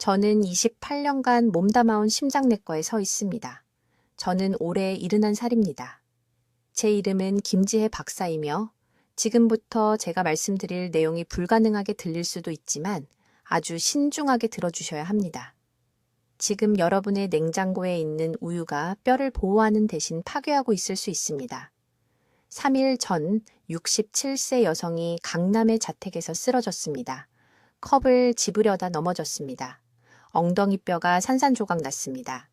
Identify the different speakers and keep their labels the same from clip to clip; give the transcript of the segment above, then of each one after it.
Speaker 1: 저는 28년간 몸담아온 심장내과에 서 있습니다. 저는 올해 71살입니다. 제 이름은 김지혜 박사이며 지금부터 제가 말씀드릴 내용이 불가능하게 들릴 수도 있지만 아주 신중하게 들어주셔야 합니다. 지금 여러분의 냉장고에 있는 우유가 뼈를 보호하는 대신 파괴하고 있을 수 있습니다. 3일 전 67세 여성이 강남의 자택에서 쓰러졌습니다. 컵을 집으려다 넘어졌습니다. 엉덩이 뼈가 산산조각 났습니다.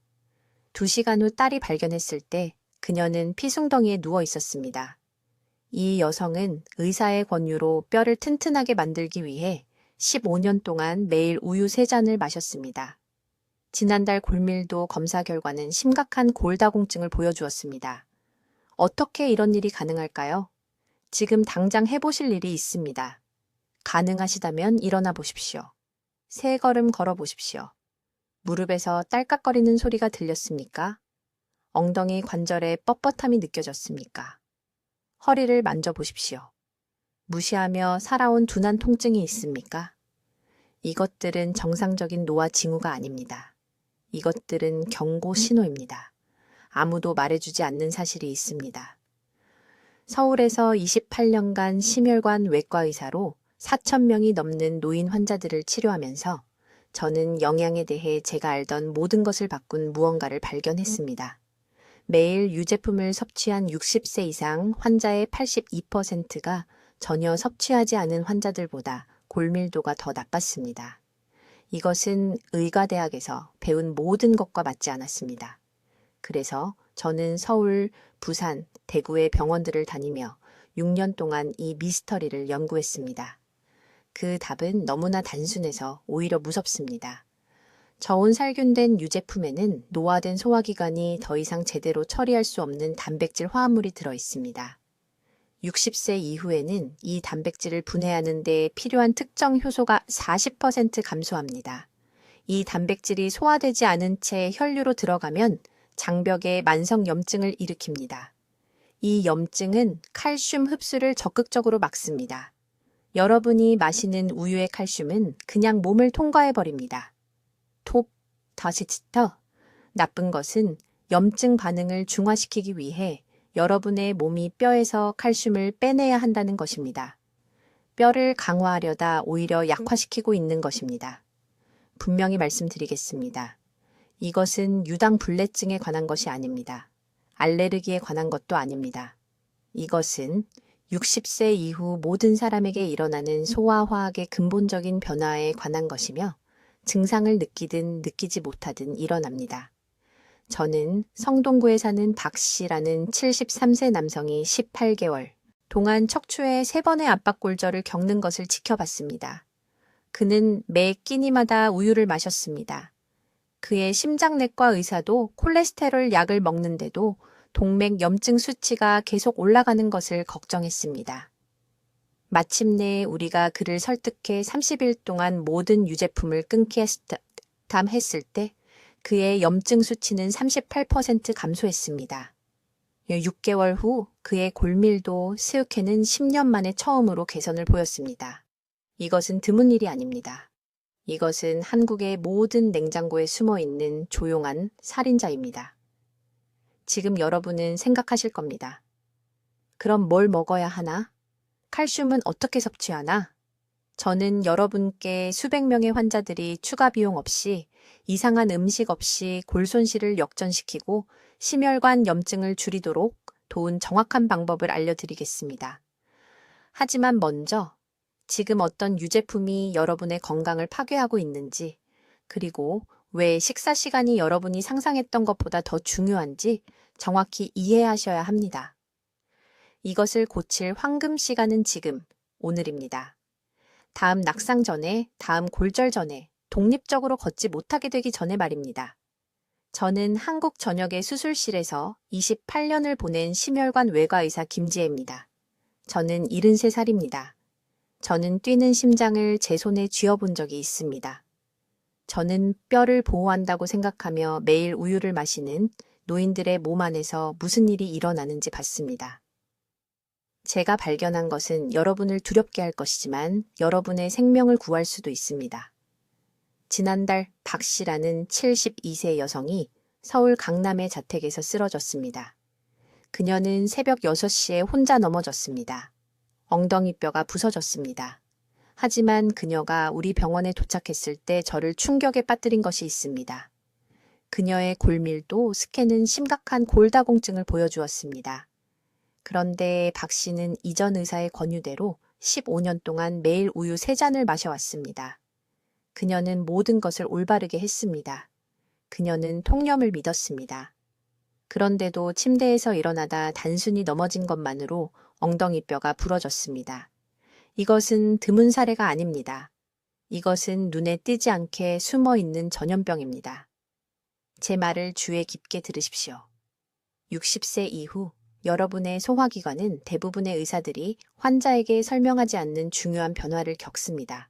Speaker 1: 2시간 후 딸이 발견했을 때 그녀는 피숭덩이에 누워 있었습니다. 이 여성은 의사의 권유로 뼈를 튼튼하게 만들기 위해 15년 동안 매일 우유 3잔을 마셨습니다. 지난달 골밀도 검사 결과는 심각한 골다공증을 보여주었습니다. 어떻게 이런 일이 가능할까요? 지금 당장 해보실 일이 있습니다. 가능하시다면 일어나 보십시오. 3걸음 걸어 보십시오. 무릎에서 딸깍거리는 소리가 들렸습니까? 엉덩이 관절에 뻣뻣함이 느껴졌습니까? 허리를 만져보십시오. 무시하며 살아온 둔한 통증이 있습니까? 이것들은 정상적인 노화 징후가 아닙니다. 이것들은 경고 신호입니다. 아무도 말해주지 않는 사실이 있습니다. 서울에서 28년간 심혈관 외과 의사로 4,000명이 넘는 노인 환자들을 치료하면서 저는 영양에 대해 제가 알던 모든 것을 바꾼 무언가를 발견했습니다. 매일 유제품을 섭취한 60세 이상 환자의 82%가 전혀 섭취하지 않은 환자들보다 골밀도가 더 나빴습니다. 이것은 의과대학에서 배운 모든 것과 맞지 않았습니다. 그래서 저는 서울, 부산, 대구의 병원들을 다니며 6년 동안 이 미스터리를 연구했습니다. 그 답은 너무나 단순해서 오히려 무섭습니다. 저온 살균된 유제품에는 노화된 소화기관이 더 이상 제대로 처리할 수 없는 단백질 화합물이 들어 있습니다. 60세 이후에는 이 단백질을 분해하는 데 필요한 특정 효소가 40% 감소합니다. 이 단백질이 소화되지 않은 채 혈류로 들어가면 장벽에 만성 염증을 일으킵니다. 이 염증은 칼슘 흡수를 적극적으로 막습니다. 여러분이 마시는 우유의 칼슘은 그냥 몸을 통과해버립니다. 톱, 다시 치터. 나쁜 것은 염증 반응을 중화시키기 위해 여러분의 몸이 뼈에서 칼슘을 빼내야 한다는 것입니다. 뼈를 강화하려다 오히려 약화시키고 있는 것입니다. 분명히 말씀드리겠습니다. 이것은 유당불내증에 관한 것이 아닙니다. 알레르기에 관한 것도 아닙니다. 이것은 60세 이후 모든 사람에게 일어나는 소화화학의 근본적인 변화에 관한 것이며 증상을 느끼든 느끼지 못하든 일어납니다. 저는 성동구에 사는 박 씨라는 73세 남성이 18개월 동안 척추에 3번의 압박골절을 겪는 것을 지켜봤습니다. 그는 매 끼니마다 우유를 마셨습니다. 그의 심장내과 의사도 콜레스테롤 약을 먹는데도 동맥 염증 수치가 계속 올라가는 것을 걱정했습니다. 마침내 우리가 그를 설득해 30일 동안 모든 유제품을 끊기 했을 때 그의 염증 수치는 38% 감소했습니다. 6개월 후 그의 골밀도 스우케는 10년 만에 처음으로 개선을 보였습니다. 이것은 드문 일이 아닙니다. 이것은 한국의 모든 냉장고에 숨어있는 조용한 살인자입니다. 지금 여러분은 생각하실 겁니다. 그럼 뭘 먹어야 하나? 칼슘은 어떻게 섭취하나? 저는 여러분께 수백 명의 환자들이 추가 비용 없이 이상한 음식 없이 골 손실을 역전시키고 심혈관 염증을 줄이도록 도운 정확한 방법을 알려드리겠습니다. 하지만 먼저 지금 어떤 유제품이 여러분의 건강을 파괴하고 있는지, 그리고 왜 식사 시간이 여러분이 상상했던 것보다 더 중요한지 정확히 이해하셔야 합니다. 이것을 고칠 황금 시간은 지금, 오늘입니다. 다음 낙상 전에, 다음 골절 전에, 독립적으로 걷지 못하게 되기 전에 말입니다. 저는 한국 전역의 수술실에서 28년을 보낸 심혈관 외과의사 김지혜입니다. 저는 73살입니다. 저는 뛰는 심장을 제 손에 쥐어본 적이 있습니다. 저는 뼈를 보호한다고 생각하며 매일 우유를 마시는 노인들의 몸 안에서 무슨 일이 일어나는지 봤습니다. 제가 발견한 것은 여러분을 두렵게 할 것이지만 여러분의 생명을 구할 수도 있습니다. 지난달 박 씨라는 72세 여성이 서울 강남의 자택에서 쓰러졌습니다. 그녀는 새벽 6시에 혼자 넘어졌습니다. 엉덩이뼈가 부서졌습니다. 하지만 그녀가 우리 병원에 도착했을 때 저를 충격에 빠뜨린 것이 있습니다. 그녀의 골밀도 스캔은 심각한 골다공증을 보여주었습니다. 그런데 박 씨는 이전 의사의 권유대로 15년 동안 매일 우유 3잔을 마셔왔습니다. 그녀는 모든 것을 올바르게 했습니다. 그녀는 통념을 믿었습니다. 그런데도 침대에서 일어나다 단순히 넘어진 것만으로 엉덩이뼈가 부러졌습니다. 이것은 드문 사례가 아닙니다. 이것은 눈에 띄지 않게 숨어 있는 전염병입니다. 제 말을 주의 깊게 들으십시오. 60세 이후 여러분의 소화기관은 대부분의 의사들이 환자에게 설명하지 않는 중요한 변화를 겪습니다.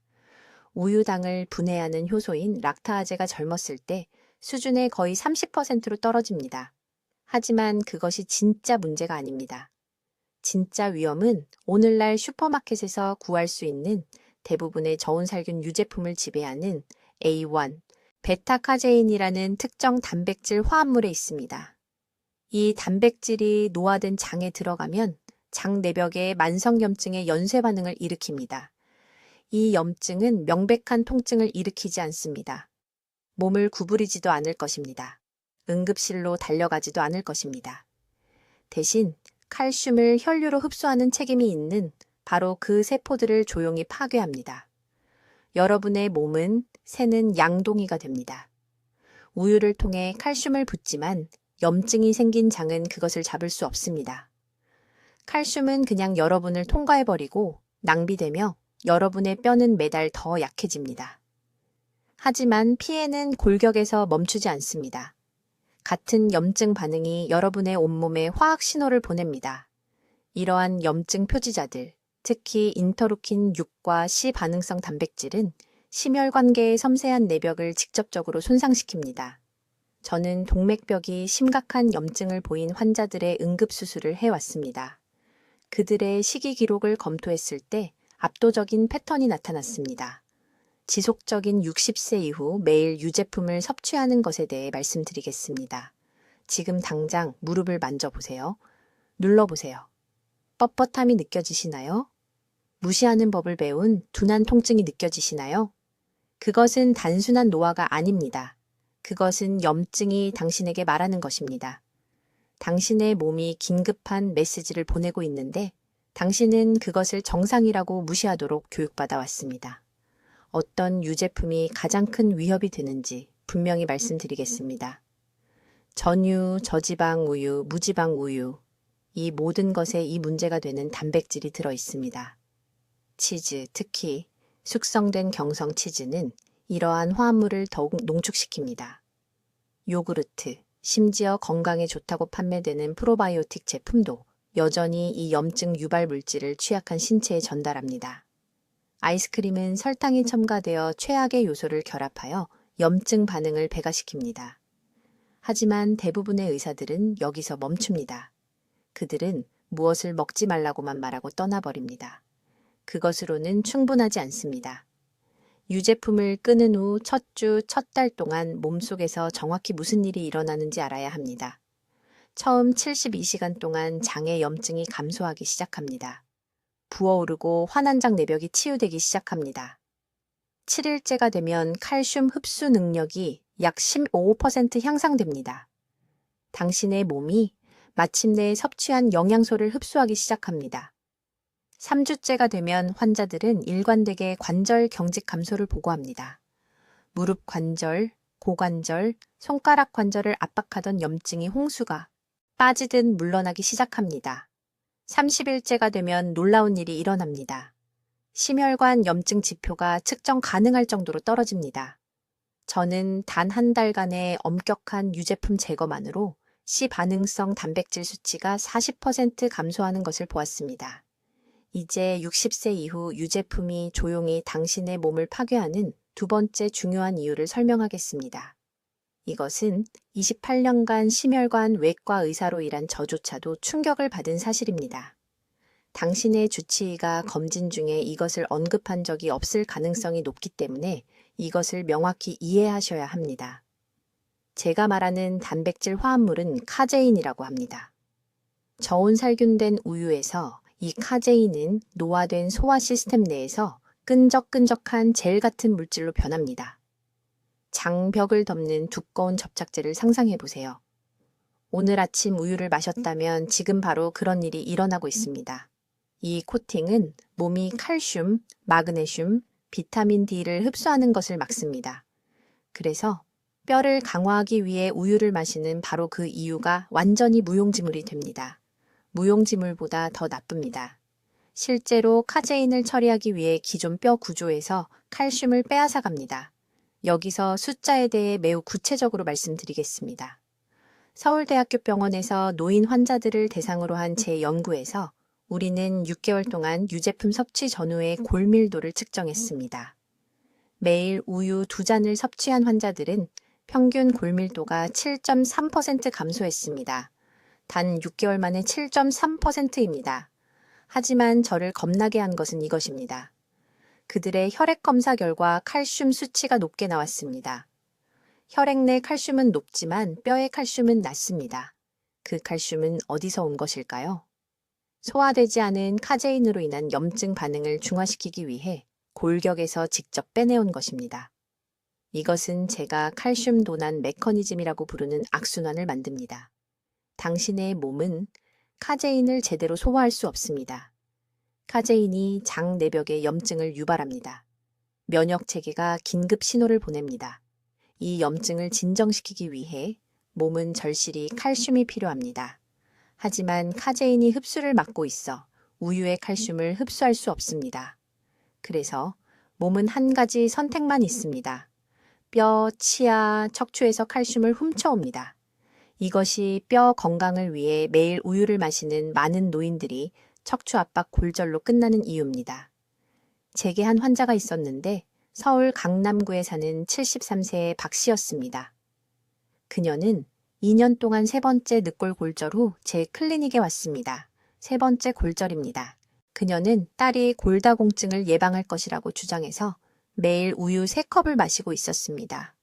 Speaker 1: 우유당을 분해하는 효소인 락타아제가 젊었을 때 수준의 거의 30%로 떨어집니다. 하지만 그것이 진짜 문제가 아닙니다. 진짜 위험은 오늘날 슈퍼마켓에서 구할 수 있는 대부분의 저온살균 유제품을 지배하는 A1, 베타카제인이라는 특정 단백질 화합물에 있습니다. 이 단백질이 노화된 장에 들어가면 장 내벽에 만성염증의 연쇄 반응을 일으킵니다. 이 염증은 명백한 통증을 일으키지 않습니다. 몸을 구부리지도 않을 것입니다. 응급실로 달려가지도 않을 것입니다. 대신 칼슘을 혈류로 흡수하는 책임이 있는 바로 그 세포들을 조용히 파괴합니다. 여러분의 몸은 새는 양동이가 됩니다. 우유를 통해 칼슘을 붓지만 염증이 생긴 장은 그것을 잡을 수 없습니다. 칼슘은 그냥 여러분을 통과해버리고 낭비되며 여러분의 뼈는 매달 더 약해집니다. 하지만 피해는 골격에서 멈추지 않습니다. 같은 염증 반응이 여러분의 온몸에 화학 신호를 보냅니다. 이러한 염증 표지자들, 특히 인터루킨 6과 C 반응성 단백질은 심혈관계의 섬세한 내벽을 직접적으로 손상시킵니다. 저는 동맥벽이 심각한 염증을 보인 환자들의 응급수술을 해왔습니다. 그들의 식이 기록을 검토했을 때 압도적인 패턴이 나타났습니다. 지속적인 60세 이후 매일 유제품을 섭취하는 것에 대해 말씀드리겠습니다. 지금 당장 무릎을 만져보세요. 눌러보세요. 뻣뻣함이 느껴지시나요? 무시하는 법을 배운 둔한 통증이 느껴지시나요? 그것은 단순한 노화가 아닙니다. 그것은 염증이 당신에게 말하는 것입니다. 당신의 몸이 긴급한 메시지를 보내고 있는데 당신은 그것을 정상이라고 무시하도록 교육받아 왔습니다. 어떤 유제품이 가장 큰 위협이 되는지 분명히 말씀드리겠습니다. 전유, 저지방 우유, 무지방 우유, 이 모든 것에 이 문제가 되는 단백질이 들어 있습니다. 치즈, 특히 숙성된 경성 치즈는 이러한 화합물을 더욱 농축시킵니다. 요구르트, 심지어 건강에 좋다고 판매되는 프로바이오틱 제품도 여전히 이 염증 유발 물질을 취약한 신체에 전달합니다. 아이스크림은 설탕이 첨가되어 최악의 요소를 결합하여 염증 반응을 배가시킵니다. 하지만 대부분의 의사들은 여기서 멈춥니다. 그들은 무엇을 먹지 말라고만 말하고 떠나버립니다. 그것으로는 충분하지 않습니다. 유제품을 끊은 후 첫 주, 첫 달 동안 몸속에서 정확히 무슨 일이 일어나는지 알아야 합니다. 처음 72시간 동안 장의 염증이 감소하기 시작합니다. 부어오르고 환한장 내벽이 치유되기 시작합니다. 7일째가 되면 칼슘 흡수 능력이 약 15% 향상됩니다. 당신의 몸이 마침내 섭취한 영양소를 흡수하기 시작합니다. 3주째가 되면 환자들은 일관되게 관절 경직 감소를 보고합니다. 무릎 관절, 고관절, 손가락 관절을 압박하던 염증이 홍수가 빠지듯 물러나기 시작합니다. 30일째가 되면 놀라운 일이 일어납니다. 심혈관 염증 지표가 측정 가능할 정도로 떨어집니다. 저는 단 한 달간의 엄격한 유제품 제거만으로 C 반응성 단백질 수치가 40% 감소하는 것을 보았습니다. 이제 60세 이후 유제품이 조용히 당신의 몸을 파괴하는 두 번째 중요한 이유를 설명하겠습니다. 이것은 28년간 심혈관 외과 의사로 일한 저조차도 충격을 받은 사실입니다. 당신의 주치의가 검진 중에 이것을 언급한 적이 없을 가능성이 높기 때문에 이것을 명확히 이해하셔야 합니다. 제가 말하는 단백질 화합물은 카제인이라고 합니다. 저온 살균된 우유에서 이 카제인은 노화된 소화 시스템 내에서 끈적끈적한 젤 같은 물질로 변합니다. 장벽을 덮는 두꺼운 접착제를 상상해 보세요. 오늘 아침 우유를 마셨다면 지금 바로 그런 일이 일어나고 있습니다. 이 코팅은 몸이 칼슘, 마그네슘, 비타민 D를 흡수하는 것을 막습니다. 그래서 뼈를 강화하기 위해 우유를 마시는 바로 그 이유가 완전히 무용지물이 됩니다. 무용지물보다 더 나쁩니다. 실제로 카제인을 처리하기 위해 기존 뼈 구조에서 칼슘을 빼앗아 갑니다. 여기서 숫자에 대해 매우 구체적으로 말씀드리겠습니다. 서울대학교 병원에서 노인 환자들을 대상으로 한 제 연구에서 우리는 6개월 동안 유제품 섭취 전후의 골밀도를 측정했습니다. 매일 우유 2잔을 섭취한 환자들은 평균 골밀도가 7.3% 감소했습니다. 단 6개월 만에 7.3%입니다. 하지만 저를 겁나게 한 것은 이것입니다. 그들의 혈액 검사 결과 칼슘 수치가 높게 나왔습니다. 혈액 내 칼슘은 높지만 뼈의 칼슘은 낮습니다. 그 칼슘은 어디서 온 것일까요? 소화되지 않은 카제인으로 인한 염증 반응을 중화시키기 위해 골격에서 직접 빼내온 것입니다. 이것은 제가 칼슘 도난 메커니즘이라고 부르는 악순환을 만듭니다. 당신의 몸은 카제인을 제대로 소화할 수 없습니다. 카제인이 장 내벽에 염증을 유발합니다. 면역 체계가 긴급 신호를 보냅니다. 이 염증을 진정시키기 위해 몸은 절실히 칼슘이 필요합니다. 하지만 카제인이 흡수를 막고 있어 우유의 칼슘을 흡수할 수 없습니다. 그래서 몸은 한 가지 선택만 있습니다. 뼈, 치아, 척추에서 칼슘을 훔쳐옵니다. 이것이 뼈 건강을 위해 매일 우유를 마시는 많은 노인들이 척추 압박 골절로 끝나는 이유입니다. 제게 한 환자가 있었는데 서울 강남구에 사는 73세의 박 씨였습니다. 그녀는 2년 동안 3번째 늑골 골절 후 제 클리닉에 왔습니다. 3번째 골절입니다. 그녀는 딸이 골다공증을 예방할 것이라고 주장해서 매일 우유 3컵을 마시고 있었습니다.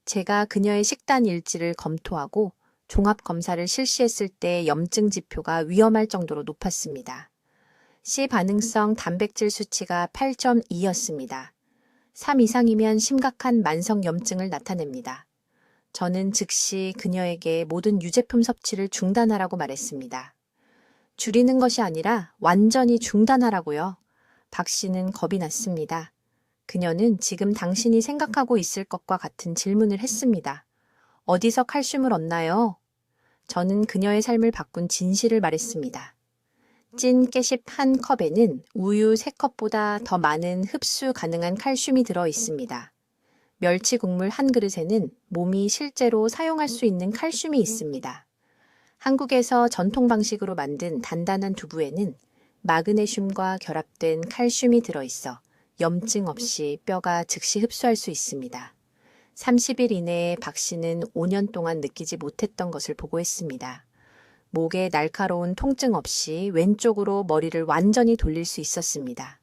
Speaker 1: 제가 그녀의 식단 일지를 검토하고 종합검사를 실시했을 때 염증 지표가 위험할 정도로 높았습니다. C 반응성 단백질 수치가 8.2였습니다. 3 이상이면 심각한 만성 염증을 나타냅니다. 저는 즉시 그녀에게 모든 유제품 섭취를 중단하라고 말했습니다. 줄이는 것이 아니라 완전히 중단하라고요. 박 씨는 겁이 났습니다. 그녀는 지금 당신이 생각하고 있을 것과 같은 질문을 했습니다. 어디서 칼슘을 얻나요? 저는 그녀의 삶을 바꾼 진실을 말했습니다. 찐 깨십 한 컵에는 우유 3컵보다 더 많은 흡수 가능한 칼슘이 들어 있습니다. 멸치 국물 한 그릇에는 몸이 실제로 사용할 수 있는 칼슘이 있습니다. 한국에서 전통 방식으로 만든 단단한 두부에는 마그네슘과 결합된 칼슘이 들어있어 염증 없이 뼈가 즉시 흡수할 수 있습니다. 30일 이내에 박 씨는 5년 동안 느끼지 못했던 것을 보고했습니다. 목에 날카로운 통증 없이 왼쪽으로 머리를 완전히 돌릴 수 있었습니다.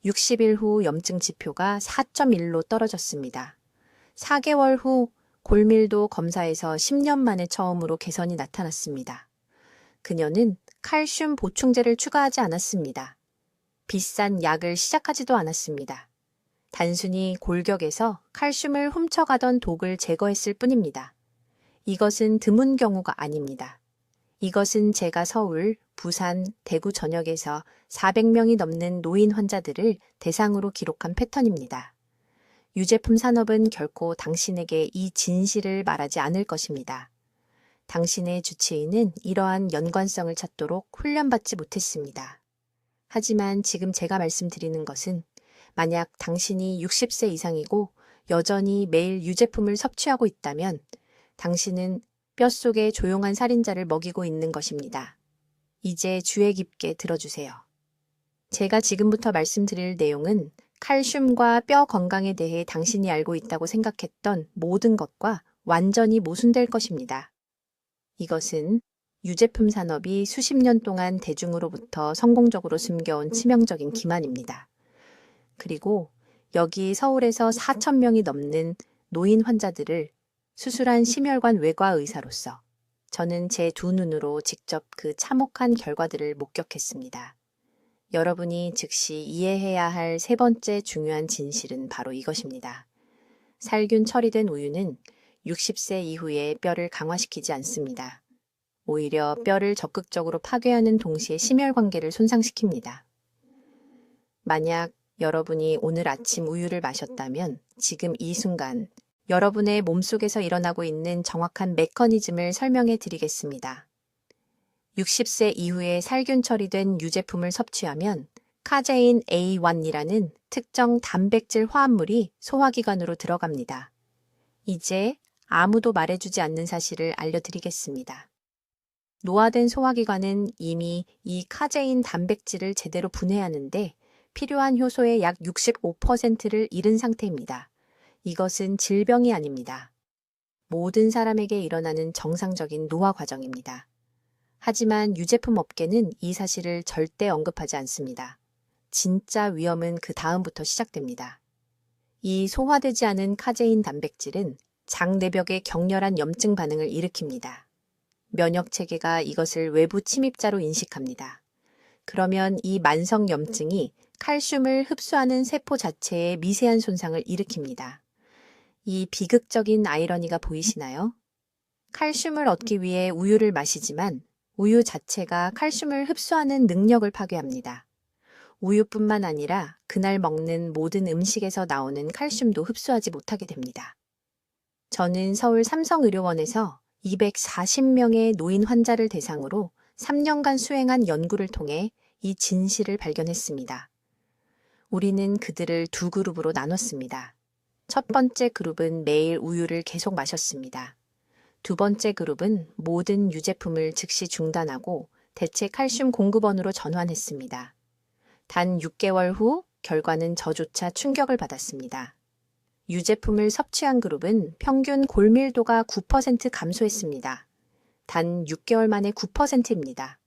Speaker 1: 60일 후 염증 지표가 4.1로 떨어졌습니다. 4개월 후 골밀도 검사에서 10년 만에 처음으로 개선이 나타났습니다. 그녀는 칼슘 보충제를 추가하지 않았습니다. 비싼 약을 시작하지도 않았습니다. 단순히 골격에서 칼슘을 훔쳐가던 독을 제거했을 뿐입니다. 이것은 드문 경우가 아닙니다. 이것은 제가 서울, 부산, 대구 전역에서 400명이 넘는 노인 환자들을 대상으로 기록한 패턴입니다. 유제품 산업은 결코 당신에게 이 진실을 말하지 않을 것입니다. 당신의 주치의는 이러한 연관성을 찾도록 훈련받지 못했습니다. 하지만 지금 제가 말씀드리는 것은 만약 당신이 60세 이상이고 여전히 매일 유제품을 섭취하고 있다면 당신은 뼛속에 조용한 살인자를 먹이고 있는 것입니다. 이제 주의 깊게 들어주세요. 제가 지금부터 말씀드릴 내용은 칼슘과 뼈 건강에 대해 당신이 알고 있다고 생각했던 모든 것과 완전히 모순될 것입니다. 이것은 유제품 산업이 수십 년 동안 대중으로부터 성공적으로 숨겨온 치명적인 기만입니다. 그리고 여기 서울에서 4,000명이 넘는 노인 환자들을 수술한 심혈관 외과 의사로서 저는 제 두 눈으로 직접 그 참혹한 결과들을 목격했습니다. 여러분이 즉시 이해해야 할 세 번째 중요한 진실은 바로 이것입니다. 살균 처리된 우유는 60세 이후에 뼈를 강화시키지 않습니다. 오히려 뼈를 적극적으로 파괴하는 동시에 심혈관계를 손상시킵니다. 만약 여러분이 오늘 아침 우유를 마셨다면 지금 이 순간 여러분의 몸속에서 일어나고 있는 정확한 메커니즘을 설명해 드리겠습니다. 60세 이후에 살균 처리된 유제품을 섭취하면 카제인 A1이라는 특정 단백질 화합물이 소화기관으로 들어갑니다. 이제 아무도 말해주지 않는 사실을 알려드리겠습니다. 노화된 소화기관은 이미 이 카제인 단백질을 제대로 분해하는데 필요한 효소의 약 65%를 잃은 상태입니다. 이것은 질병이 아닙니다. 모든 사람에게 일어나는 정상적인 노화 과정입니다. 하지만 유제품 업계는 이 사실을 절대 언급하지 않습니다. 진짜 위험은 그 다음부터 시작됩니다. 이 소화되지 않은 카제인 단백질은 장 내벽에 격렬한 염증 반응을 일으킵니다. 면역 체계가 이것을 외부 침입자로 인식합니다. 그러면 이 만성 염증이 칼슘을 흡수하는 세포 자체에 미세한 손상을 일으킵니다. 이 비극적인 아이러니가 보이시나요? 칼슘을 얻기 위해 우유를 마시지만 우유 자체가 칼슘을 흡수하는 능력을 파괴합니다. 우유뿐만 아니라 그날 먹는 모든 음식에서 나오는 칼슘도 흡수하지 못하게 됩니다. 저는 서울 삼성의료원에서 240명의 노인 환자를 대상으로 3년간 수행한 연구를 통해 이 진실을 발견했습니다. 우리는 그들을 두 그룹으로 나눴습니다. 첫 번째 그룹은 매일 우유를 계속 마셨습니다. 두 번째 그룹은 모든 유제품을 즉시 중단하고 대체 칼슘 공급원으로 전환했습니다. 단 6개월 후 결과는 저조차 충격을 받았습니다. 유제품을 섭취한 그룹은 평균 골밀도가 9% 감소했습니다. 단 6개월 만에 9%입니다.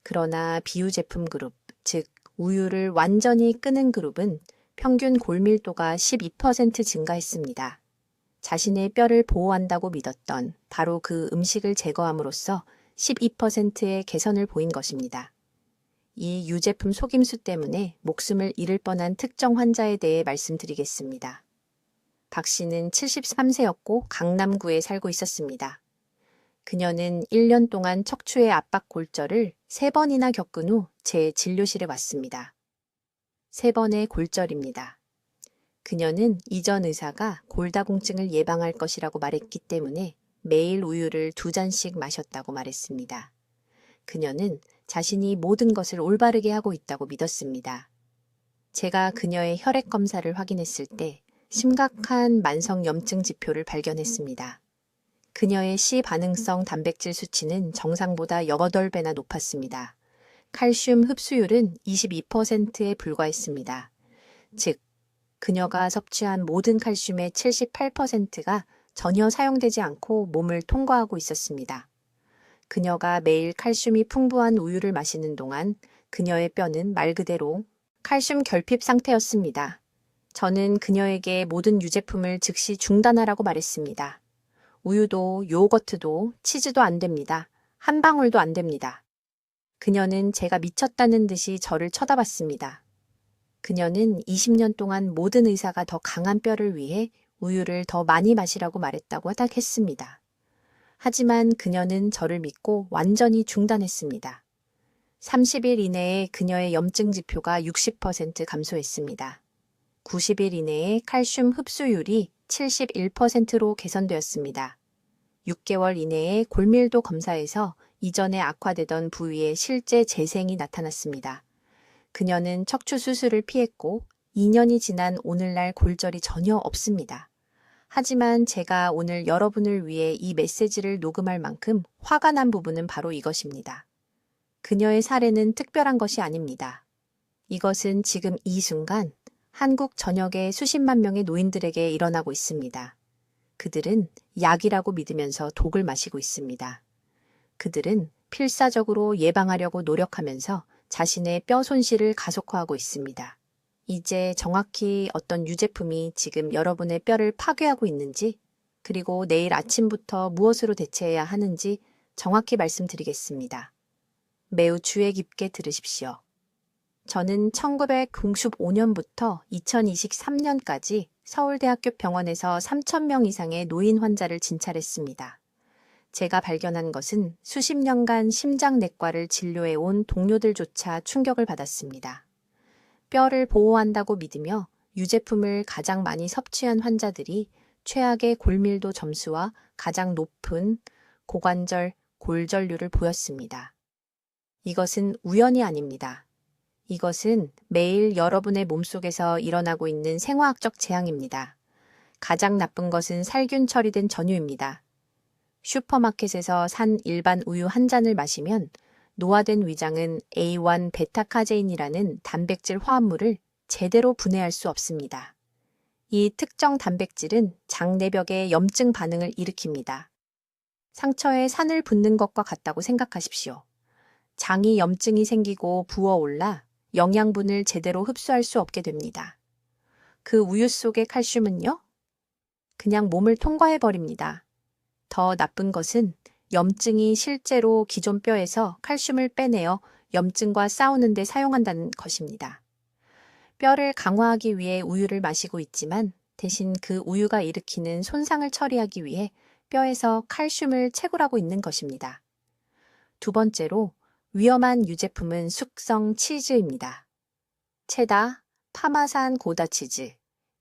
Speaker 1: 그러나 비유제품 그룹, 즉 우유를 완전히 끊은 그룹은 평균 골밀도가 12% 증가했습니다. 자신의 뼈를 보호한다고 믿었던 바로 그 음식을 제거함으로써 12%의 개선을 보인 것입니다. 이 유제품 속임수 때문에 목숨을 잃을 뻔한 특정 환자에 대해 말씀드리겠습니다. 박 씨는 73세였고 강남구에 살고 있었습니다. 그녀는 1년 동안 척추의 압박 골절을 3번이나 겪은 후 제 진료실에 왔습니다. 3번의 골절입니다. 그녀는 이전 의사가 골다공증을 예방할 것이라고 말했기 때문에 매일 우유를 2잔씩 마셨다고 말했습니다. 그녀는 자신이 모든 것을 올바르게 하고 있다고 믿었습니다. 제가 그녀의 혈액 검사를 확인했을 때 심각한 만성 염증 지표를 발견했습니다. 그녀의 C 반응성 단백질 수치는 정상보다 8배나 높았습니다. 칼슘 흡수율은 22%에 불과했습니다. 즉, 그녀가 섭취한 모든 칼슘의 78%가 전혀 사용되지 않고 몸을 통과하고 있었습니다. 그녀가 매일 칼슘이 풍부한 우유를 마시는 동안 그녀의 뼈는 말 그대로 칼슘 결핍 상태였습니다. 저는 그녀에게 모든 유제품을 즉시 중단하라고 말했습니다. 우유도 요거트도 치즈도 안 됩니다. 한 방울도 안 됩니다. 그녀는 제가 미쳤다는 듯이 저를 쳐다봤습니다. 그녀는 20년 동안 모든 의사가 더 강한 뼈를 위해 우유를 더 많이 마시라고 말했다고 했습니다. 하지만 그녀는 저를 믿고 완전히 중단했습니다. 30일 이내에 그녀의 염증 지표가 60% 감소했습니다. 90일 이내에 칼슘 흡수율이 71%로 개선되었습니다. 6개월 이내에 골밀도 검사에서 이전에 악화되던 부위에 실제 재생이 나타났습니다. 그녀는 척추 수술을 피했고 2년이 지난 오늘날 골절이 전혀 없습니다. 하지만 제가 오늘 여러분을 위해 이 메시지를 녹음할 만큼 화가 난 부분은 바로 이것입니다. 그녀의 사례는 특별한 것이 아닙니다. 이것은 지금 이 순간 한국 전역의 수십만 명의 노인들에게 일어나고 있습니다. 그들은 약이라고 믿으면서 독을 마시고 있습니다. 그들은 필사적으로 예방하려고 노력하면서 자신의 뼈 손실을 가속화하고 있습니다. 이제 정확히 어떤 유제품이 지금 여러분의 뼈를 파괴하고 있는지, 그리고 내일 아침부터 무엇으로 대체해야 하는지 정확히 말씀드리겠습니다. 매우 주의 깊게 들으십시오. 저는 1995년부터 2023년까지 서울대학교 병원에서 3,000명 이상의 노인 환자를 진찰했습니다. 제가 발견한 것은 수십 년간 심장내과를 진료해온 동료들조차 충격을 받았습니다. 뼈를 보호한다고 믿으며 유제품을 가장 많이 섭취한 환자들이 최악의 골밀도 점수와 가장 높은 고관절, 골절률을 보였습니다. 이것은 우연이 아닙니다. 이것은 매일 여러분의 몸속에서 일어나고 있는 생화학적 재앙입니다. 가장 나쁜 것은 살균 처리된 전유입니다. 슈퍼마켓에서 산 일반 우유 한 잔을 마시면 노화된 위장은 A1 베타카제인이라는 단백질 화합물을 제대로 분해할 수 없습니다. 이 특정 단백질은 장 내벽에 염증 반응을 일으킵니다. 상처에 산을 붓는 것과 같다고 생각하십시오. 장이 염증이 생기고 부어올라 영양분을 제대로 흡수할 수 없게 됩니다. 그 우유 속의 칼슘은요? 그냥 몸을 통과해버립니다. 더 나쁜 것은 염증이 실제로 기존 뼈에서 칼슘을 빼내어 염증과 싸우는 데 사용한다는 것입니다. 뼈를 강화하기 위해 우유를 마시고 있지만 대신 그 우유가 일으키는 손상을 처리하기 위해 뼈에서 칼슘을 채굴하고 있는 것입니다. 두 번째로 위험한 유제품은 숙성 치즈입니다. 체다, 파마산 고다 치즈.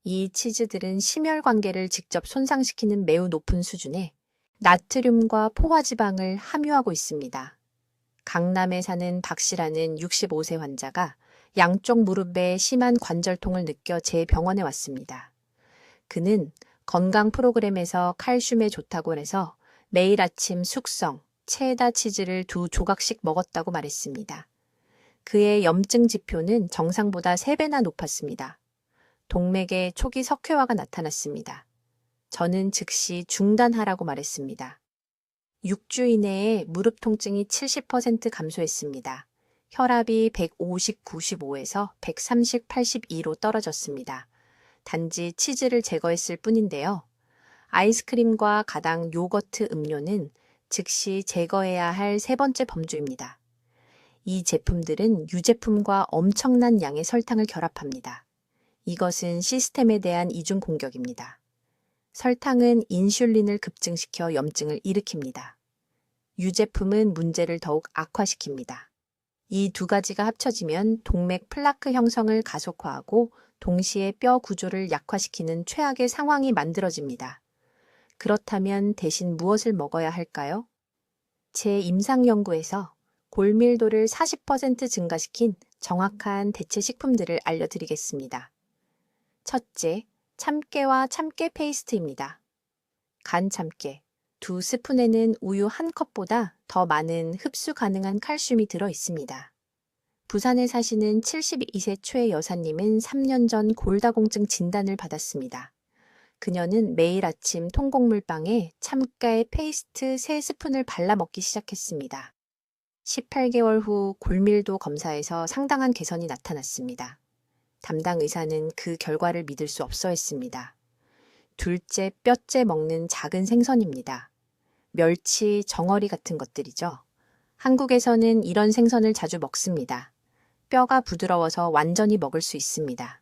Speaker 1: 이 치즈들은 심혈관계를 직접 손상시키는 매우 높은 수준의 나트륨과 포화지방을 함유하고 있습니다. 강남에 사는 박씨라는 65세 환자가 양쪽 무릎에 심한 관절통을 느껴 제 병원에 왔습니다. 그는 건강 프로그램에서 칼슘에 좋다고 해서 매일 아침 숙성, 체다 치즈를 2조각씩 먹었다고 말했습니다. 그의 염증 지표는 정상보다 3배나 높았습니다. 동맥에 초기 석회화가 나타났습니다. 저는 즉시 중단하라고 말했습니다. 6주 이내에 무릎 통증이 70% 감소했습니다. 혈압이 150/95에서 130/82로 떨어졌습니다. 단지 치즈를 제거했을 뿐인데요. 아이스크림과 가당 요거트 음료는 즉시 제거해야 할 세 번째 범주입니다. 이 제품들은 유제품과 엄청난 양의 설탕을 결합합니다. 이것은 시스템에 대한 이중 공격입니다. 설탕은 인슐린을 급증시켜 염증을 일으킵니다. 유제품은 문제를 더욱 악화시킵니다. 이 두 가지가 합쳐지면 동맥 플라크 형성을 가속화하고 동시에 뼈 구조를 약화시키는 최악의 상황이 만들어집니다. 그렇다면 대신 무엇을 먹어야 할까요? 제 임상 연구에서 골밀도를 40% 증가시킨 정확한 대체 식품들을 알려드리겠습니다. 첫째, 참깨와 참깨 페이스트입니다. 간 참깨, 2스푼에는 우유 1컵보다 더 많은 흡수 가능한 칼슘이 들어 있습니다. 부산에 사시는 72세 초의 여사님은 3년 전 골다공증 진단을 받았습니다. 그녀는 매일 아침 통곡물빵에 참깨 페이스트 3스푼을 발라 먹기 시작했습니다. 18개월 후 골밀도 검사에서 상당한 개선이 나타났습니다. 담당 의사는 그 결과를 믿을 수 없어 했습니다. 둘째, 뼈째 먹는 작은 생선입니다. 멸치, 정어리 같은 것들이죠. 한국에서는 이런 생선을 자주 먹습니다. 뼈가 부드러워서 완전히 먹을 수 있습니다.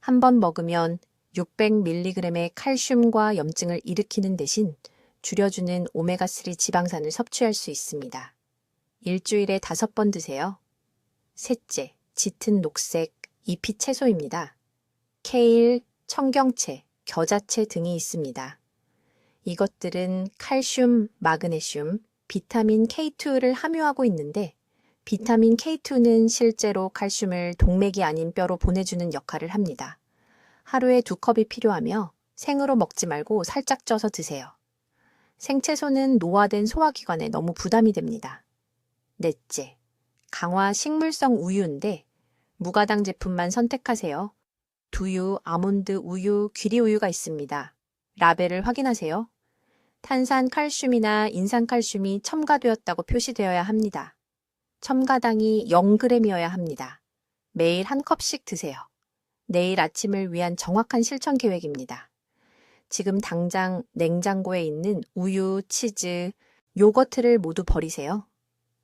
Speaker 1: 한 번 먹으면 600mg의 칼슘과 염증을 일으키는 대신 줄여주는 오메가3 지방산을 섭취할 수 있습니다. 일주일에 5번 드세요. 셋째, 짙은 녹색 잎이 채소입니다. 케일, 청경채, 겨자채 등이 있습니다. 이것들은 칼슘, 마그네슘, 비타민 K2를 함유하고 있는데 비타민 K2는 실제로 칼슘을 동맥이 아닌 뼈로 보내주는 역할을 합니다. 하루에 2컵이 필요하며 생으로 먹지 말고 살짝 쪄서 드세요. 생채소는 노화된 소화기관에 너무 부담이 됩니다. 넷째, 강화 식물성 우유인데 무가당 제품만 선택하세요. 두유, 아몬드 우유, 귀리우유가 있습니다. 라벨을 확인하세요. 탄산 칼슘이나 인산 칼슘이 첨가되었다고 표시되어야 합니다. 첨가당이 0g이어야 합니다. 매일 1컵씩 드세요. 내일 아침을 위한 정확한 실천 계획입니다. 지금 당장 냉장고에 있는 우유, 치즈, 요거트를 모두 버리세요.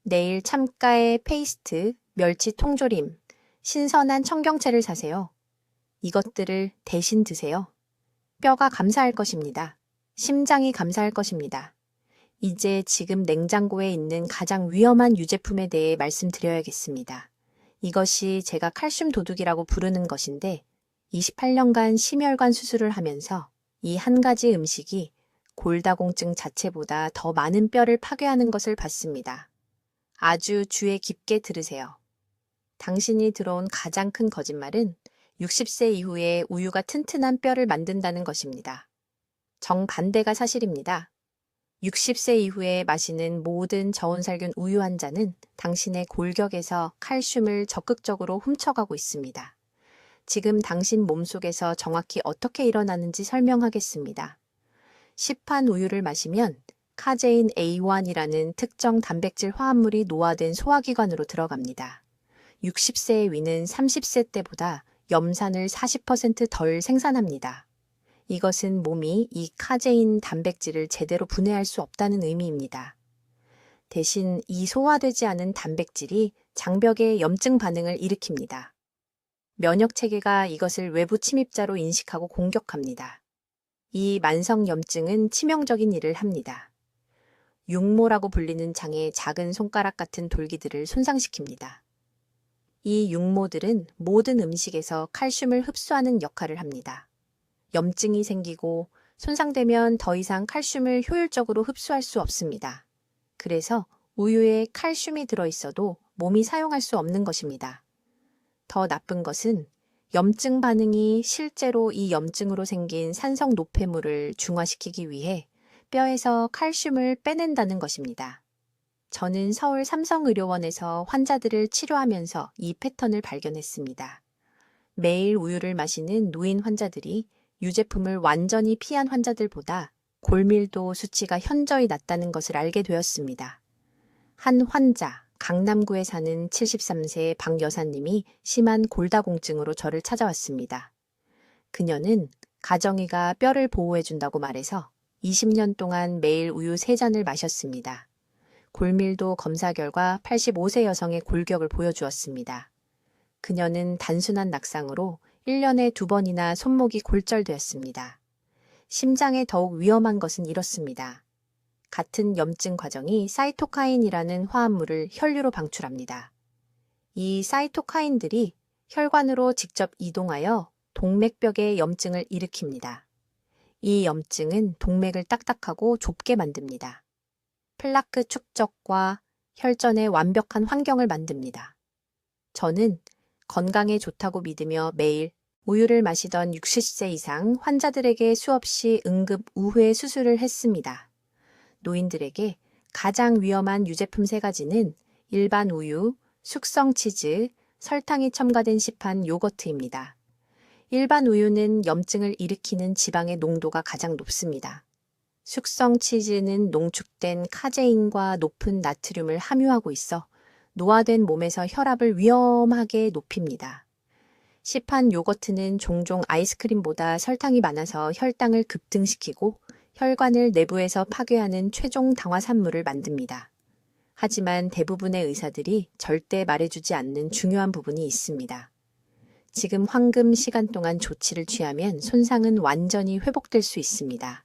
Speaker 1: 내일 참깨 페이스트, 멸치 통조림, 신선한 청경채를 사세요. 이것들을 대신 드세요. 뼈가 감사할 것입니다. 심장이 감사할 것입니다. 이제 지금 냉장고에 있는 가장 위험한 유제품에 대해 말씀드려야겠습니다. 이것이 제가 칼슘 도둑이라고 부르는 것인데 28년간 심혈관 수술을 하면서 이 한 가지 음식이 골다공증 자체보다 더 많은 뼈를 파괴하는 것을 봤습니다. 아주 주의 깊게 들으세요. 당신이 들어온 가장 큰 거짓말은 60세 이후에 우유가 튼튼한 뼈를 만든다는 것입니다. 정반대가 사실입니다. 60세 이후에 마시는 모든 저온살균 우유 한 잔은 당신의 골격에서 칼슘을 적극적으로 훔쳐가고 있습니다. 지금 당신 몸속에서 정확히 어떻게 일어나는지 설명하겠습니다. 시판 우유를 마시면 카제인 A1이라는 특정 단백질 화합물이 노화된 소화기관으로 들어갑니다. 60세의 위는 30세 때보다 염산을 40%덜 생산합니다. 이것은 몸이 이 카제인 단백질을 제대로 분해할 수 없다는 의미입니다. 대신 이 소화되지 않은 단백질이 장벽에 염증 반응을 일으킵니다. 면역 체계가 이것을 외부 침입자로 인식하고 공격합니다. 이 만성 염증은 치명적인 일을 합니다. 육모라고 불리는 장의 작은 손가락 같은 돌기들을 손상시킵니다. 이 육모들은 모든 음식에서 칼슘을 흡수하는 역할을 합니다. 염증이 생기고 손상되면 더 이상 칼슘을 효율적으로 흡수할 수 없습니다. 그래서 우유에 칼슘이 들어있어도 몸이 사용할 수 없는 것입니다. 더 나쁜 것은 염증 반응이 실제로 이 염증으로 생긴 산성 노폐물을 중화시키기 위해 뼈에서 칼슘을 빼낸다는 것입니다. 저는 서울 삼성의료원에서 환자들을 치료하면서 이 패턴을 발견했습니다. 매일 우유를 마시는 노인 환자들이 유제품을 완전히 피한 환자들보다 골밀도 수치가 현저히 낮다는 것을 알게 되었습니다. 한 환자, 강남구에 사는 73세 박 여사님이 심한 골다공증으로 저를 찾아왔습니다. 그녀는 가정의가 뼈를 보호해준다고 말해서 20년 동안 매일 우유 3잔을 마셨습니다. 골밀도 검사 결과 85세 여성의 골격을 보여주었습니다. 그녀는 단순한 낙상으로 1년에 2번이나 손목이 골절되었습니다. 심장에 더욱 위험한 것은 이렇습니다. 같은 염증 과정이 사이토카인이라는 화합물을 혈류로 방출합니다. 이 사이토카인들이 혈관으로 직접 이동하여 동맥벽의 염증을 일으킵니다. 이 염증은 동맥을 딱딱하고 좁게 만듭니다. 플라크 축적과 혈전의 완벽한 환경을 만듭니다. 저는 건강에 좋다고 믿으며 매일 우유를 마시던 60세 이상 환자들에게 수없이 응급 우회 수술을 했습니다. 노인들에게 가장 위험한 유제품 3가지는 일반 우유, 숙성 치즈, 설탕이 첨가된 시판 요거트입니다. 일반 우유는 염증을 일으키는 지방의 농도가 가장 높습니다. 숙성 치즈는 농축된 카제인과 높은 나트륨을 함유하고 있어 노화된 몸에서 혈압을 위험하게 높입니다. 시판 요거트는 종종 아이스크림보다 설탕이 많아서 혈당을 급등시키고 혈관을 내부에서 파괴하는 최종 당화산물을 만듭니다. 하지만 대부분의 의사들이 절대 말해주지 않는 중요한 부분이 있습니다. 지금 황금 시간 동안 조치를 취하면 손상은 완전히 회복될 수 있습니다.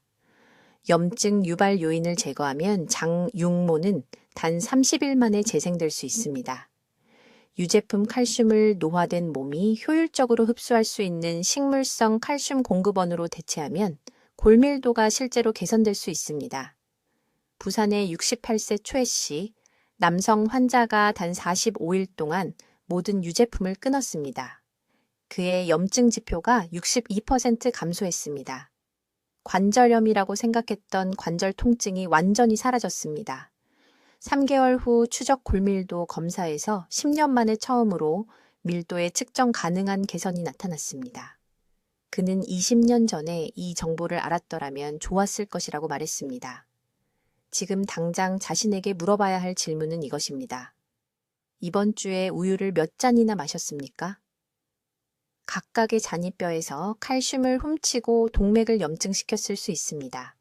Speaker 1: 염증 유발 요인을 제거하면 장 육모는 단 30일 만에 재생될 수 있습니다. 유제품 칼슘을 노화된 몸이 효율적으로 흡수할 수 있는 식물성 칼슘 공급원으로 대체하면 골밀도가 실제로 개선될 수 있습니다. 부산의 68세 최 씨, 남성 환자가 단 45일 동안 모든 유제품을 끊었습니다. 그의 염증 지표가 62% 감소했습니다. 관절염이라고 생각했던 관절 통증이 완전히 사라졌습니다. 3개월 후 추적 골밀도 검사에서 10년 만에 처음으로 밀도의 측정 가능한 개선이 나타났습니다. 그는 20년 전에 이 정보를 알았더라면 좋았을 것이라고 말했습니다. 지금 당장 자신에게 물어봐야 할 질문은 이것입니다. 이번 주에 우유를 몇 잔이나 마셨습니까? 각각의 잔이뼈에서 칼슘을 훔치고 동맥을 염증시켰을 수 있습니다.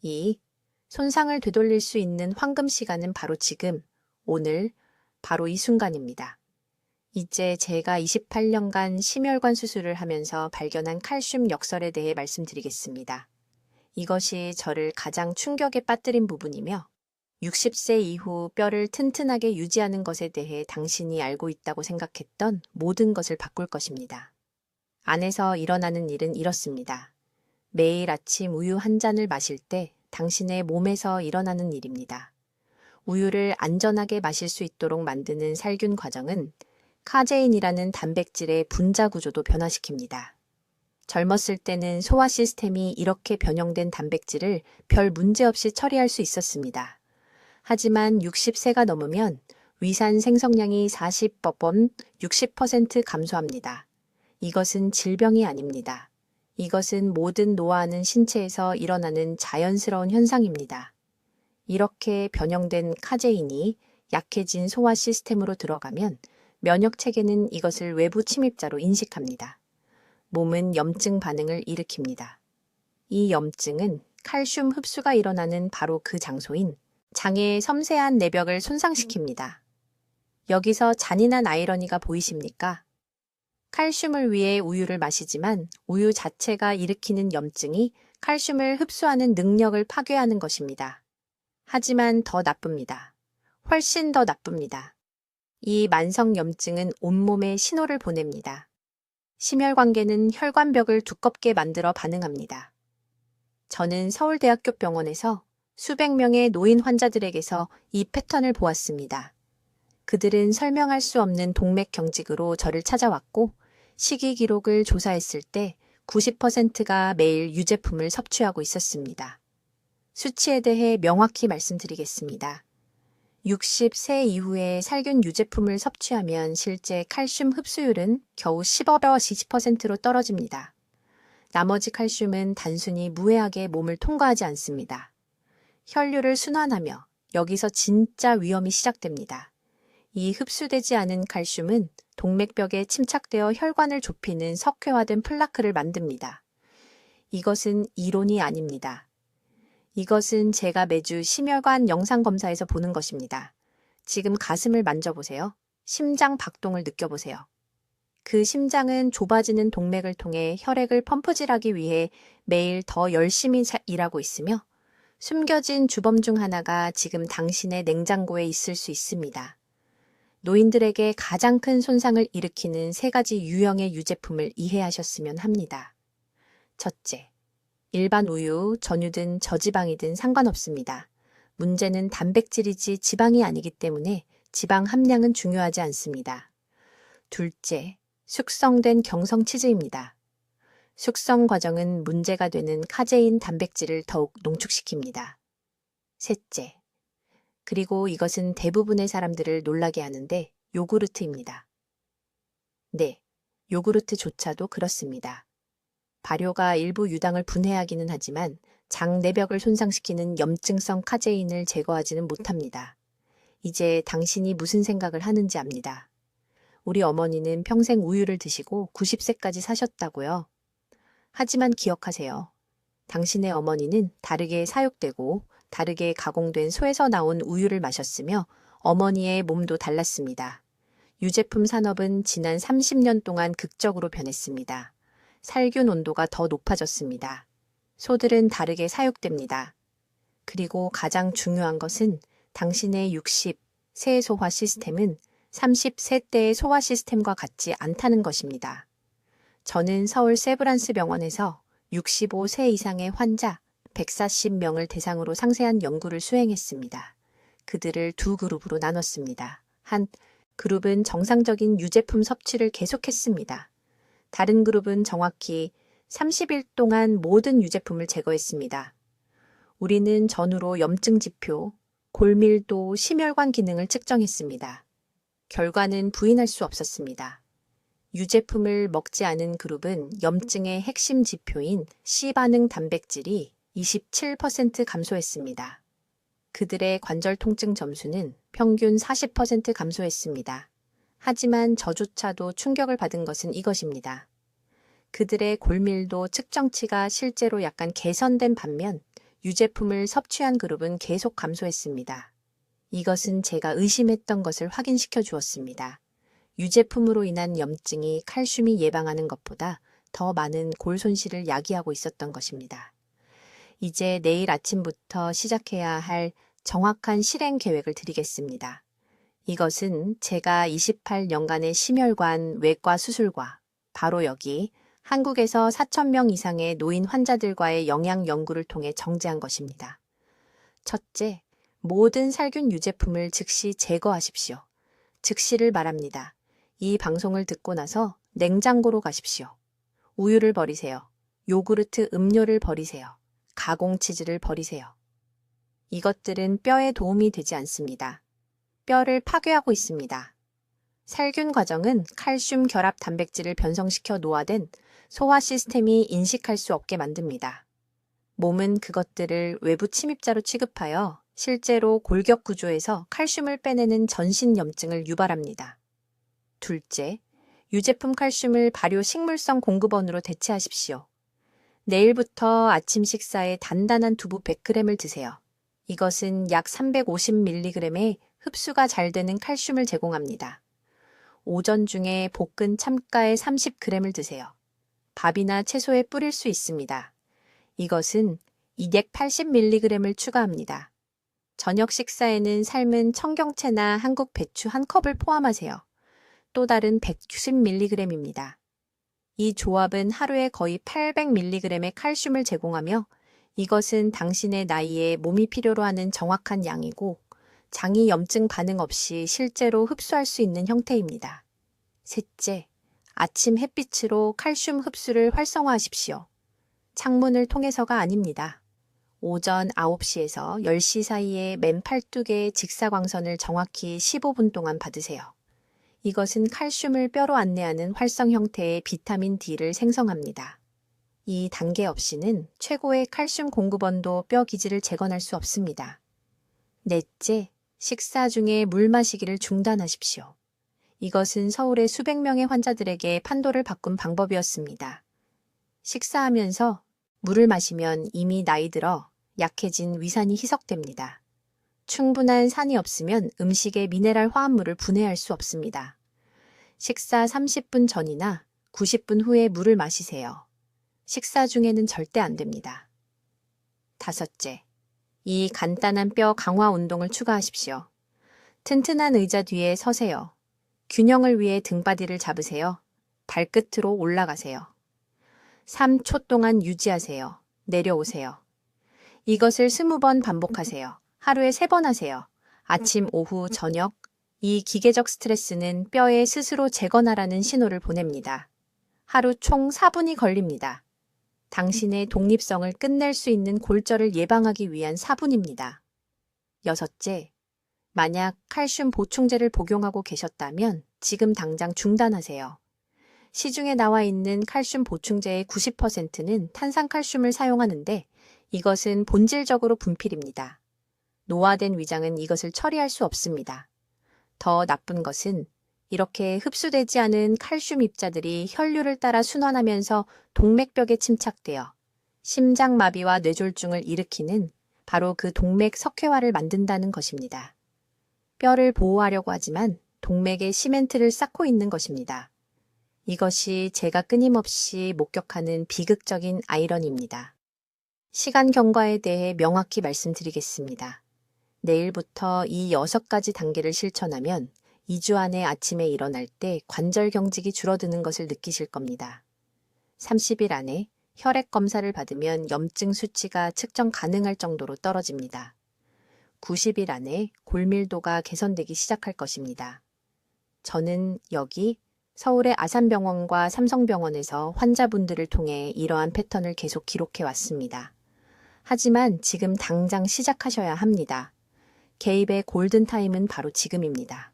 Speaker 1: 2. 손상을 되돌릴 수 있는 황금 시간은 바로 지금, 오늘, 바로 이 순간입니다. 이제 제가 28년간 심혈관 수술을 하면서 발견한 칼슘 역설에 대해 말씀드리겠습니다. 이것이 저를 가장 충격에 빠뜨린 부분이며 60세 이후 뼈를 튼튼하게 유지하는 것에 대해 당신이 알고 있다고 생각했던 모든 것을 바꿀 것입니다. 안에서 일어나는 일은 이렇습니다. 매일 아침 우유 한 잔을 마실 때 당신의 몸에서 일어나는 일입니다. 우유를 안전하게 마실 수 있도록 만드는 살균 과정은 카제인이라는 단백질의 분자 구조도 변화시킵니다. 젊었을 때는 소화 시스템이 이렇게 변형된 단백질을 별 문제 없이 처리할 수 있었습니다. 하지만 60세가 넘으면 위산 생성량이 40번, 60% 감소합니다. 이것은 질병이 아닙니다. 이것은 모든 노화하는 신체에서 일어나는 자연스러운 현상입니다. 이렇게 변형된 카제인이 약해진 소화 시스템으로 들어가면 면역 체계는 이것을 외부 침입자로 인식합니다. 몸은 염증 반응을 일으킵니다. 이 염증은 칼슘 흡수가 일어나는 바로 그 장소인 장의 섬세한 내벽을 손상시킵니다. 여기서 잔인한 아이러니가 보이십니까? 칼슘을 위해 우유를 마시지만 우유 자체가 일으키는 염증이 칼슘을 흡수하는 능력을 파괴하는 것입니다. 하지만 더 나쁩니다. 훨씬 더 나쁩니다. 이 만성염증은 온몸에 신호를 보냅니다. 심혈관계는 혈관벽을 두껍게 만들어 반응합니다. 저는 서울대학교 병원에서 수백 명의 노인 환자들에게서 이 패턴을 보았습니다. 그들은 설명할 수 없는 동맥 경직으로 저를 찾아왔고 식이 기록을 조사했을 때 90%가 매일 유제품을 섭취하고 있었습니다. 수치에 대해 명확히 말씀드리겠습니다. 60세 이후에 살균 유제품을 섭취하면 실제 칼슘 흡수율은 겨우 10에서 20%로 떨어집니다. 나머지 칼슘은 단순히 무해하게 몸을 통과하지 않습니다. 혈류를 순환하며 여기서 진짜 위험이 시작됩니다. 이 흡수되지 않은 칼슘은 동맥벽에 침착되어 혈관을 좁히는 석회화된 플라크를 만듭니다. 이것은 이론이 아닙니다. 이것은 제가 매주 심혈관 영상검사에서 보는 것입니다. 지금 가슴을 만져보세요. 심장 박동을 느껴보세요. 그 심장은 좁아지는 동맥을 통해 혈액을 펌프질하기 위해 매일 더 열심히 일하고 있으며 숨겨진 주범 중 하나가 지금 당신의 냉장고에 있을 수 있습니다. 노인들에게 가장 큰 손상을 일으키는 3가지 유형의 유제품을 이해하셨으면 합니다. 첫째, 일반 우유, 전유든 저지방이든 상관없습니다. 문제는 단백질이지 지방이 아니기 때문에 지방 함량은 중요하지 않습니다. 둘째, 숙성된 경성 치즈입니다. 숙성 과정은 문제가 되는 카제인 단백질을 더욱 농축시킵니다. 셋째, 그리고 이것은 대부분의 사람들을 놀라게 하는데 요구르트입니다. 네, 요구르트조차도 그렇습니다. 발효가 일부 유당을 분해하기는 하지만 장 내벽을 손상시키는 염증성 카제인을 제거하지는 못합니다. 이제 당신이 무슨 생각을 하는지 압니다. 우리 어머니는 평생 우유를 드시고 90세까지 사셨다고요. 하지만 기억하세요. 당신의 어머니는 다르게 사육되고 다르게 가공된 소에서 나온 우유를 마셨으며 어머니의 몸도 달랐습니다. 유제품 산업은 지난 30년 동안 극적으로 변했습니다. 살균 온도가 더 높아졌습니다. 소들은 다르게 사육됩니다. 그리고 가장 중요한 것은 당신의 60세 소화 시스템은 30세 때의 소화 시스템과 같지 않다는 것입니다. 저는 서울 세브란스 병원에서 65세 이상의 환자 140명을 대상으로 상세한 연구를 수행했습니다. 그들을 2그룹으로 나눴습니다. 한 그룹은 정상적인 유제품 섭취를 계속했습니다. 다른 그룹은 정확히 30일 동안 모든 유제품을 제거했습니다. 우리는 전후로 염증 지표, 골밀도, 심혈관 기능을 측정했습니다. 결과는 부인할 수 없었습니다. 유제품을 먹지 않은 그룹은 염증의 핵심 지표인 C반응 단백질이 27% 감소했습니다. 그들의 관절 통증 점수는 평균 40% 감소했습니다. 하지만 저조차도 충격을 받은 것은 이것입니다. 그들의 골밀도 측정치가 실제로 약간 개선된 반면 유제품을 섭취한 그룹은 계속 감소했습니다. 이것은 제가 의심했던 것을 확인시켜 주었습니다. 유제품으로 인한 염증이 칼슘이 예방하는 것보다 더 많은 골 손실을 야기하고 있었던 것입니다. 이제 내일 아침부터 시작해야 할 정확한 실행 계획을 드리겠습니다. 이것은 제가 28년간의 심혈관 외과 수술과 바로 여기 한국에서 4,000명 이상의 노인 환자들과의 영양 연구를 통해 정제한 것입니다. 첫째, 모든 살균 유제품을 즉시 제거하십시오. 즉시를 말합니다. 이 방송을 듣고 나서 냉장고로 가십시오. 우유를 버리세요. 요구르트 음료를 버리세요. 가공치즈를 버리세요. 이것들은 뼈에 도움이 되지 않습니다. 뼈를 파괴하고 있습니다. 살균 과정은 칼슘 결합 단백질을 변성시켜 노화된 소화 시스템이 인식할 수 없게 만듭니다. 몸은 그것들을 외부 침입자로 취급하여 실제로 골격 구조에서 칼슘을 빼내는 전신 염증을 유발합니다. 둘째, 유제품 칼슘을 발효 식물성 공급원으로 대체하십시오. 내일부터 아침 식사에 단단한 두부 100g을 드세요. 이것은 약 350mg의 흡수가 잘 되는 칼슘을 제공합니다. 오전 중에 볶은 참가에 30g을 드세요. 밥이나 채소에 뿌릴 수 있습니다. 이것은 280mg을 추가합니다. 저녁 식사에는 삶은 청경채나 한국 배추 한 컵을 포함하세요. 또 다른 160mg입니다. 이 조합은 하루에 거의 800mg의 칼슘을 제공하며 이것은 당신의 나이에 몸이 필요로 하는 정확한 양이고 장이 염증 반응 없이 실제로 흡수할 수 있는 형태입니다. 셋째, 아침 햇빛으로 칼슘 흡수를 활성화하십시오. 창문을 통해서가 아닙니다. 오전 9시에서 10시 사이에 맨 팔뚝의 직사광선을 정확히 15분 동안 받으세요. 이것은 칼슘을 뼈로 안내하는 활성 형태의 비타민 D를 생성합니다. 이 단계 없이는 최고의 칼슘 공급원도 뼈 기질을 재건할 수 없습니다. 넷째, 식사 중에 물 마시기를 중단하십시오. 이것은 서울의 수백 명의 환자들에게 판도를 바꾼 방법이었습니다. 식사하면서 물을 마시면 이미 나이 들어 약해진 위산이 희석됩니다. 충분한 산이 없으면 음식의 미네랄 화합물을 분해할 수 없습니다. 식사 30분 전이나 90분 후에 물을 마시세요. 식사 중에는 절대 안 됩니다. 다섯째, 이 간단한 뼈 강화 운동을 추가하십시오. 튼튼한 의자 뒤에 서세요. 균형을 위해 등바디를 잡으세요. 발끝으로 올라가세요. 3초 동안 유지하세요. 내려오세요. 이것을 20번 반복하세요. 하루에 3번 하세요. 아침, 오후, 저녁. 이 기계적 스트레스는 뼈에 스스로 재건하라는 신호를 보냅니다. 하루 총 4분이 걸립니다. 당신의 독립성을 끝낼 수 있는 골절을 예방하기 위한 4분입니다. 여섯째, 만약 칼슘 보충제를 복용하고 계셨다면 지금 당장 중단하세요. 시중에 나와 있는 칼슘 보충제의 90%는 탄산칼슘을 사용하는데 이것은 본질적으로 분필입니다. 노화된 위장은 이것을 처리할 수 없습니다. 더 나쁜 것은 이렇게 흡수되지 않은 칼슘 입자들이 혈류를 따라 순환하면서 동맥벽에 침착되어 심장마비와 뇌졸중을 일으키는 바로 그 동맥 석회화를 만든다는 것입니다. 뼈를 보호하려고 하지만 동맥에 시멘트를 쌓고 있는 것입니다. 이것이 제가 끊임없이 목격하는 비극적인 아이러니입니다. 시간 경과에 대해 명확히 말씀드리겠습니다. 내일부터 이 6가지 단계를 실천하면 2주 안에 아침에 일어날 때 관절 경직이 줄어드는 것을 느끼실 겁니다. 30일 안에 혈액 검사를 받으면 염증 수치가 측정 가능할 정도로 떨어집니다. 90일 안에 골밀도가 개선되기 시작할 것입니다. 저는 여기 서울의 아산병원과 삼성병원에서 환자분들을 통해 이러한 패턴을 계속 기록해 왔습니다. 하지만 지금 당장 시작하셔야 합니다. 개입의 골든타임은 바로 지금입니다.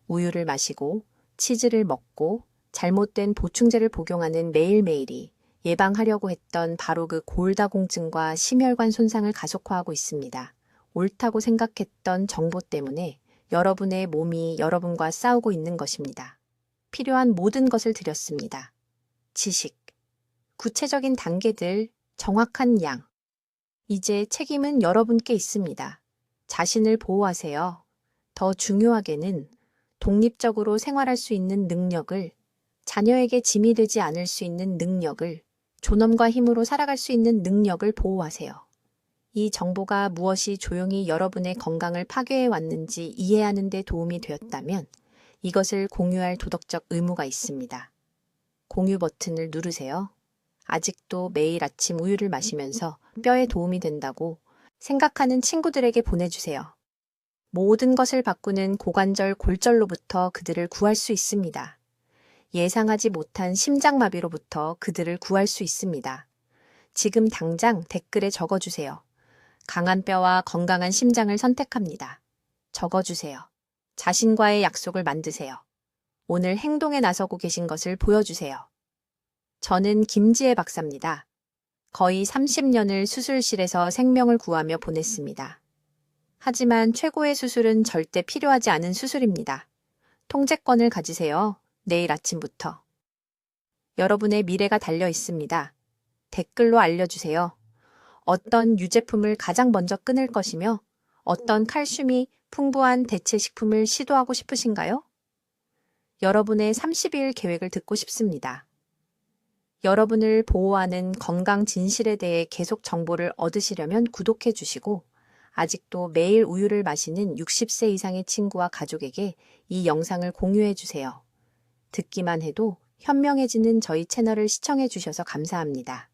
Speaker 1: 우유를 마시고 치즈를 먹고 잘못된 보충제를 복용하는 매일매일이 예방하려고 했던 바로 그 골다공증과 심혈관 손상을 가속화하고 있습니다. 옳다고 생각했던 정보 때문에 여러분의 몸이 여러분과 싸우고 있는 것입니다. 필요한 모든 것을 드렸습니다. 지식, 구체적인 단계들, 정확한 양. 이제 책임은 여러분께 있습니다. 자신을 보호하세요. 더 중요하게는 독립적으로 생활할 수 있는 능력을, 자녀에게 짐이 되지 않을 수 있는 능력을, 존엄과 힘으로 살아갈 수 있는 능력을 보호하세요. 이 정보가 무엇이 조용히 여러분의 건강을 파괴해 왔는지 이해하는 데 도움이 되었다면 이것을 공유할 도덕적 의무가 있습니다. 공유 버튼을 누르세요. 아직도 매일 아침 우유를 마시면서 뼈에 도움이 된다고 생각하는 친구들에게 보내주세요. 모든 것을 바꾸는 고관절 골절로부터 그들을 구할 수 있습니다. 예상하지 못한 심장마비로부터 그들을 구할 수 있습니다. 지금 당장 댓글에 적어주세요. 강한 뼈와 건강한 심장을 선택합니다. 적어주세요. 자신과의 약속을 만드세요. 오늘 행동에 나서고 계신 것을 보여주세요. 저는 김지혜 박사입니다. 거의 30년을 수술실에서 생명을 구하며 보냈습니다. 하지만 최고의 수술은 절대 필요하지 않은 수술입니다. 통제권을 가지세요. 내일 아침부터. 여러분의 미래가 달려 있습니다. 댓글로 알려주세요. 어떤 유제품을 가장 먼저 끊을 것이며 어떤 칼슘이 풍부한 대체 식품을 시도하고 싶으신가요? 여러분의 30일 계획을 듣고 싶습니다. 여러분을 보호하는 건강 진실에 대해 계속 정보를 얻으시려면 구독해 주시고 아직도 매일 우유를 마시는 60세 이상의 친구와 가족에게 이 영상을 공유해 주세요. 듣기만 해도 현명해지는 저희 채널을 시청해 주셔서 감사합니다.